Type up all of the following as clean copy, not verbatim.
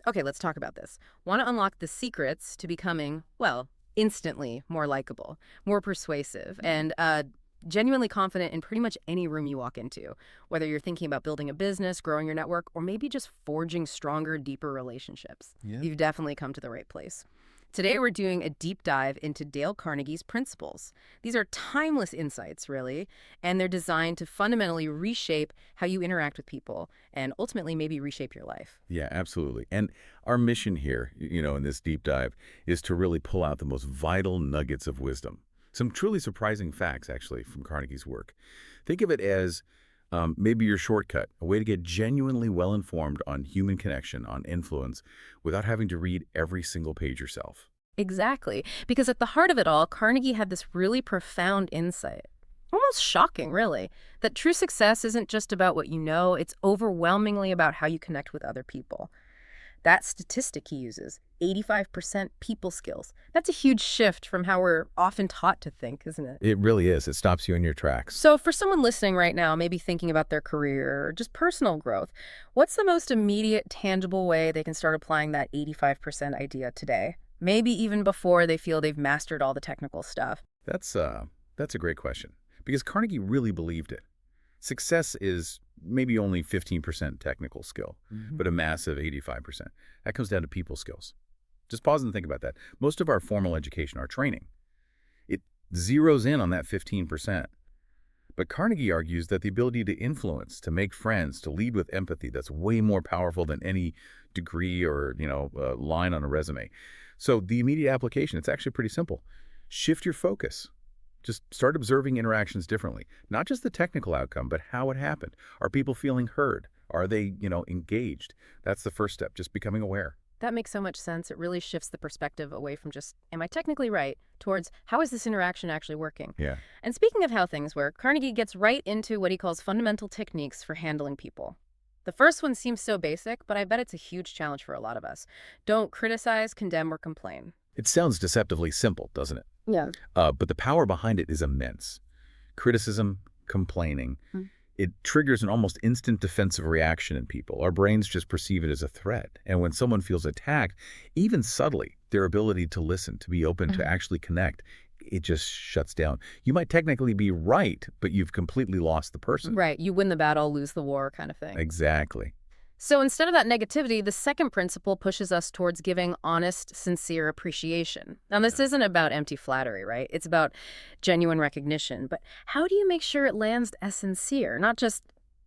Okay, let's talk about this. Want to unlock the secrets to becoming, well, instantly more likable, more persuasive, and genuinely confident in pretty much any room you walk into, whether you're thinking about building a business, growing your network, or maybe just forging stronger, deeper relationships. Yeah. You've definitely come to the right place. Today, we're doing a deep dive into Dale Carnegie's principles. These are timeless insights, really, and they're designed to fundamentally reshape how you interact with people and ultimately maybe reshape your life. Yeah, absolutely. And our mission here, in this deep dive is to really pull out the most vital nuggets of wisdom. Some truly surprising facts, actually, from Carnegie's work. Think of it as maybe your shortcut, a way to get genuinely well-informed on human connection, on influence, without having to read every single page yourself. Exactly. Because at the heart of it all, Carnegie had this really profound insight. Almost shocking, really, that true success isn't just about what you know, it's overwhelmingly about how you connect with other people. That statistic he uses, 85% people skills, that's a huge shift from how we're often taught to think, isn't it? It really is. It stops you in your tracks. So for someone listening right now, maybe thinking about their career or just personal growth, what's the most immediate, tangible way they can start applying that 85% idea today? Maybe even before they feel they've mastered all the technical stuff. That's a great question because Carnegie really believed it. Success is maybe only 15% technical skill, but a massive 85%. That comes down to people skills. Just pause and think about that. Most of our formal education, our training, it zeroes in on that 15%. But Carnegie argues that the ability to influence, to make friends, to lead with empathy, that's way more powerful than any degree or, line on a resume. So the immediate application, it's actually pretty simple. Shift your focus. Just start observing interactions differently. Not just the technical outcome, but how it happened. Are people feeling heard? Are they, engaged? That's the first step, just becoming aware. That makes so much sense. It really shifts the perspective away from just, am I technically right, towards how is this interaction actually working? Yeah. And speaking of how things work, Carnegie gets right into what he calls fundamental techniques for handling people. The first one seems so basic, but I bet it's a huge challenge for a lot of us. Don't criticize, condemn, or complain. It sounds deceptively simple, doesn't it? Yeah. But the power behind it is immense. Criticism, complaining, it triggers an almost instant defensive reaction in people. Our brains just perceive it as a threat. And when someone feels attacked, even subtly, their ability to listen, to be open, to actually connect, it just shuts down. You might technically be right, but you've completely lost the person. Right. You win the battle, lose the war kind of thing. Exactly. So instead of that negativity, the second principle pushes us towards giving honest, sincere appreciation. Now, this isn't about empty flattery, right? It's about genuine recognition. But how do you make sure it lands as sincere, not just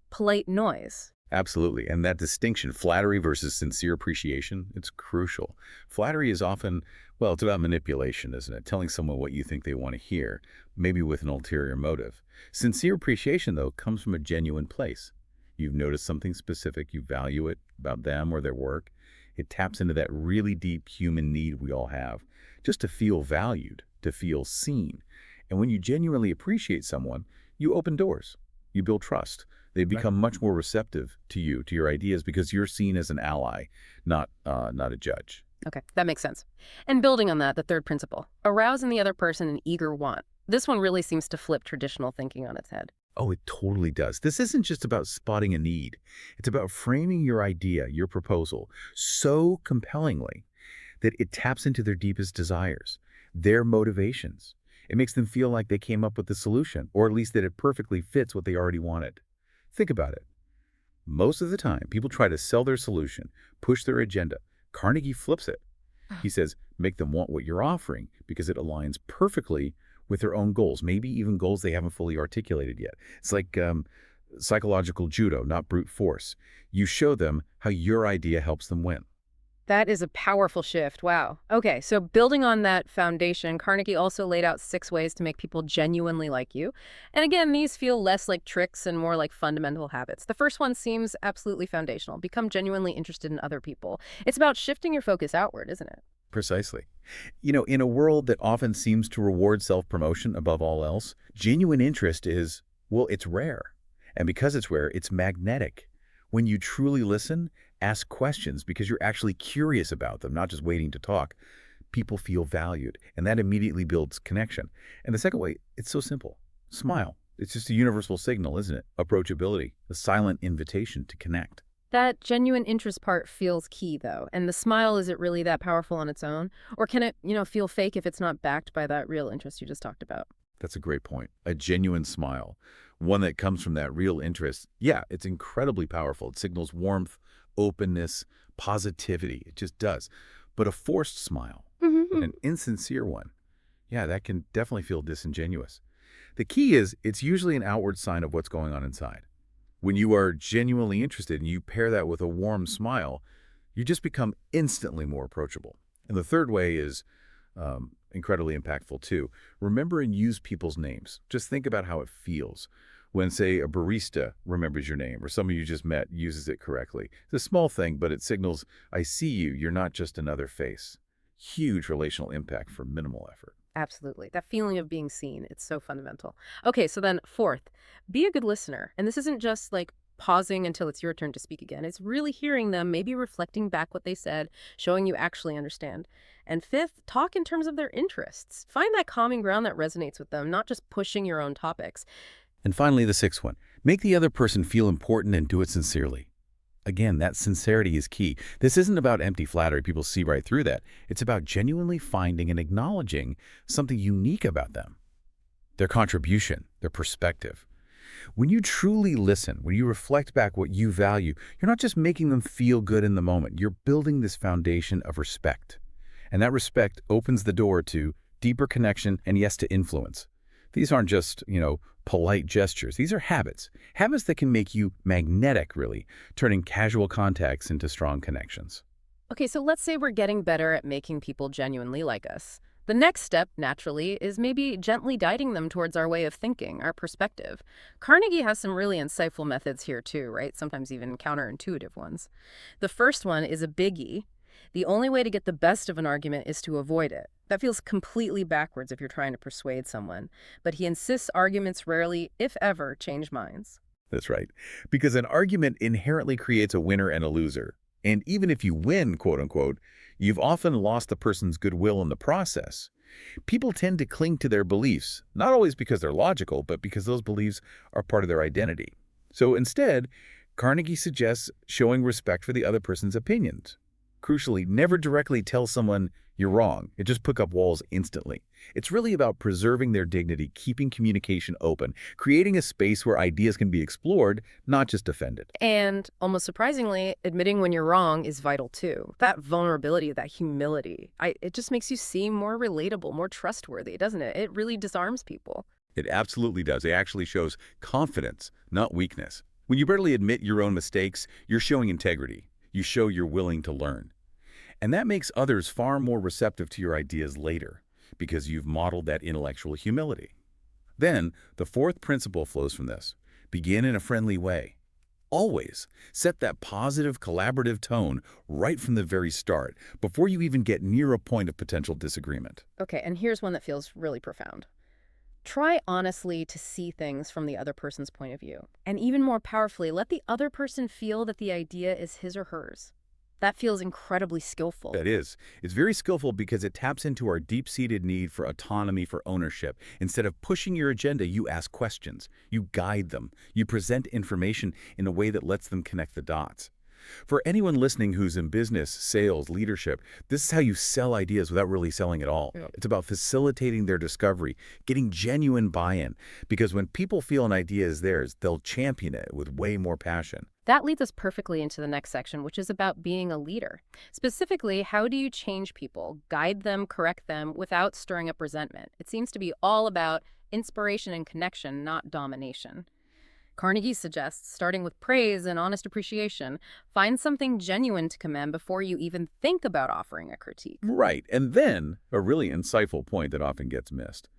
polite noise? Absolutely. And that distinction, flattery versus sincere appreciation, it's crucial. Flattery is often, well, it's about manipulation, isn't it? Telling someone what you think they want to hear, maybe with an ulterior motive. Sincere appreciation, though, comes from a genuine place. You've noticed something specific, you value it about them or their work. It taps into that really deep human need we all have, just to feel valued, to feel seen. And when you genuinely appreciate someone, you open doors, you build trust. They become much more receptive to you, to your ideas, because you're seen as an ally, not a judge. Okay, that makes sense. And building on that, the third principle, arouse in the other person an eager want. This one really seems to flip traditional thinking on its head. Oh, it totally does. This isn't just about spotting a need. It's about framing your idea, your proposal, so compellingly that it taps into their deepest desires, their motivations. It makes them feel like they came up with the solution, or at least that it perfectly fits what they already wanted. Think about it. Most of the time, people try to sell their solution, push their agenda. Carnegie flips it. He says, make them want what you're offering because it aligns perfectly with their own goals, maybe even goals they haven't fully articulated yet. It's like psychological judo, not brute force. You show them how your idea helps them win. That is a powerful shift. Wow. Okay, so building on that foundation, Carnegie also laid out 6 ways to make people genuinely like you. And again, these feel less like tricks and more like fundamental habits. The first one seems absolutely foundational. Become genuinely interested in other people. It's about shifting your focus outward, isn't it? Precisely. In a world that often seems to reward self-promotion above all else, genuine interest is, well, it's rare. And because it's rare, it's magnetic. When you truly listen, ask questions because you're actually curious about them, not just waiting to talk, people feel valued, and that immediately builds connection. And the second way, it's so simple. Smile. It's just a universal signal, isn't it? Approachability, a silent invitation to connect. That genuine interest part feels key, though. And the smile, is it really that powerful on its own? Or can it, feel fake if it's not backed by that real interest you just talked about? That's a great point. A genuine smile, one that comes from that real interest. Yeah, it's incredibly powerful. It signals warmth, openness, positivity. It just does. But a forced smile, Hmm. an insincere one, yeah, that can definitely feel disingenuous. The key is it's usually an outward sign of what's going on inside. When you are genuinely interested and you pair that with a warm smile, you just become instantly more approachable. And the third way is incredibly impactful too. Remember and use people's names. Just think about how it feels when, say, a barista remembers your name or someone you just met uses it correctly. It's a small thing, but it signals, I see you, you're not just another face. Huge relational impact for minimal effort. Absolutely. That feeling of being seen, it's so fundamental. Okay, so then fourth, be a good listener. And this isn't just like pausing until it's your turn to speak again. It's really hearing them, maybe reflecting back what they said, showing you actually understand. And fifth, talk in terms of their interests. Find that common ground that resonates with them, not just pushing your own topics. And finally, the sixth one, make the other person feel important and do it sincerely. Again, that sincerity is key. This isn't about empty flattery. People see right through that. It's about genuinely finding and acknowledging something unique about them, their contribution, their perspective. When you truly listen, when you reflect back what you value, you're not just making them feel good in the moment. You're building this foundation of respect. And that respect opens the door to deeper connection and, yes, to influence. These aren't just, polite gestures. These are habits. Habits that can make you magnetic, really, turning casual contacts into strong connections. Okay, so let's say we're getting better at making people genuinely like us. The next step, naturally, is maybe gently guiding them towards our way of thinking, our perspective. Carnegie has some really insightful methods here, too, right? Sometimes even counterintuitive ones. The first one is a biggie. The only way to get the best of an argument is to avoid it. That feels completely backwards if you're trying to persuade someone. But he insists arguments rarely, if ever, change minds. That's right. Because an argument inherently creates a winner and a loser. And even if you win, quote unquote, you've often lost the person's goodwill in the process. People tend to cling to their beliefs, not always because they're logical, but because those beliefs are part of their identity. So instead, Carnegie suggests showing respect for the other person's opinions. Crucially, never directly tell someone you're wrong. It just puts up walls instantly. It's really about preserving their dignity, keeping communication open, creating a space where ideas can be explored, not just defended. And almost surprisingly, admitting when you're wrong is vital too. That vulnerability, that humility, it just makes you seem more relatable, more trustworthy, doesn't it? It really disarms people. It absolutely does. It actually shows confidence, not weakness. When you readily admit your own mistakes, you're showing integrity. You show you're willing to learn. And that makes others far more receptive to your ideas later, because you've modeled that intellectual humility. Then, the fourth principle flows from this. Begin in a friendly way. Always set that positive, collaborative tone right from the very start, before you even get near a point of potential disagreement. Okay, and here's one that feels really profound. Try honestly to see things from the other person's point of view. And even more powerfully, let the other person feel that the idea is his or hers. That feels incredibly skillful. That is. It's very skillful because it taps into our deep-seated need for autonomy, for ownership. Instead of pushing your agenda, you ask questions. You guide them. You present information in a way that lets them connect the dots. For anyone listening who's in business, sales, leadership, this is how you sell ideas without really selling at all. Yep. It's about facilitating their discovery, getting genuine buy-in. Because when people feel an idea is theirs, they'll champion it with way more passion. That leads us perfectly into the next section, which is about being a leader. Specifically, how do you change people, guide them, correct them, without stirring up resentment? It seems to be all about inspiration and connection, not domination. Carnegie suggests, starting with praise and honest appreciation, find something genuine to commend before you even think about offering a critique. Right. And then, a really insightful point that often gets missed.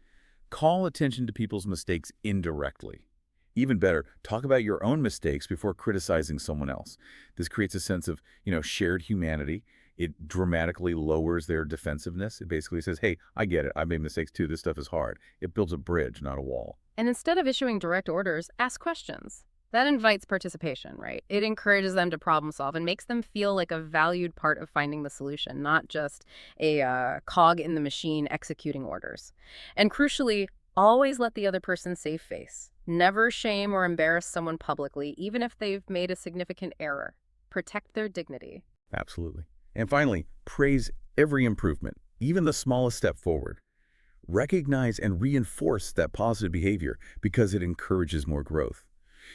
Call attention to people's mistakes indirectly. Even better, talk about your own mistakes before criticizing someone else. This creates a sense of, shared humanity. It dramatically lowers their defensiveness. It basically says, hey, I get it. I made mistakes too. This stuff is hard. It builds a bridge, not a wall. And instead of issuing direct orders, ask questions. That invites participation, right? It encourages them to problem solve and makes them feel like a valued part of finding the solution, not just a cog in the machine executing orders. And crucially, always let the other person save face. Never shame or embarrass someone publicly, even if they've made a significant error. protect their dignity. Absolutely. And finally, praise every improvement, even the smallest step forward. Recognize and reinforce that positive behavior because it encourages more growth.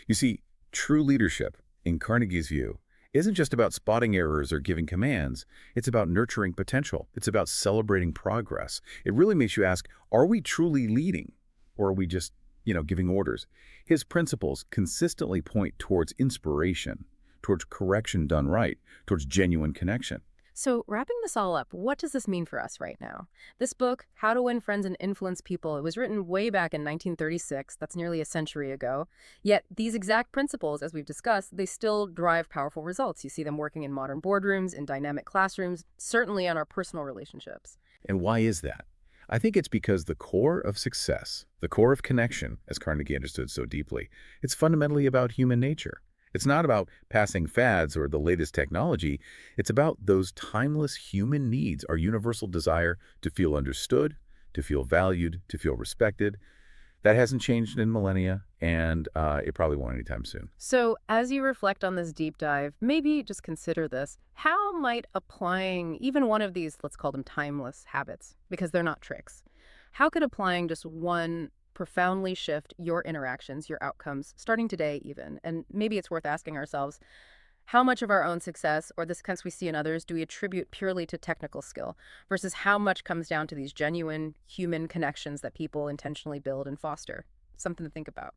You see, true leadership, in Carnegie's view, isn't just about spotting errors or giving commands. It's about nurturing potential. It's about celebrating progress. It really makes you ask, are we truly leading? Or are we just, giving orders? His principles consistently point towards inspiration, towards correction done right, towards genuine connection. So, wrapping this all up, what does this mean for us right now? This book, How to Win Friends and Influence People, it was written way back in 1936. That's nearly a century ago. Yet, these exact principles, as we've discussed, they still drive powerful results. You see them working in modern boardrooms, in dynamic classrooms, certainly on our personal relationships. And why is that? I think it's because the core of success, the core of connection, as Carnegie understood so deeply, it's fundamentally about human nature. It's not about passing fads or the latest technology. It's about those timeless human needs, our universal desire to feel understood, to feel valued, to feel respected. That hasn't changed in millennia, and it probably won't anytime soon. So, as you reflect on this deep dive, maybe just consider this. How might applying even one of these, let's call them timeless habits, because they're not tricks, how could applying just one profoundly shift your interactions, your outcomes, starting today even? And maybe it's worth asking ourselves, how much of our own success or the success we see in others do we attribute purely to technical skill versus how much comes down to these genuine human connections that people intentionally build and foster? Something to think about.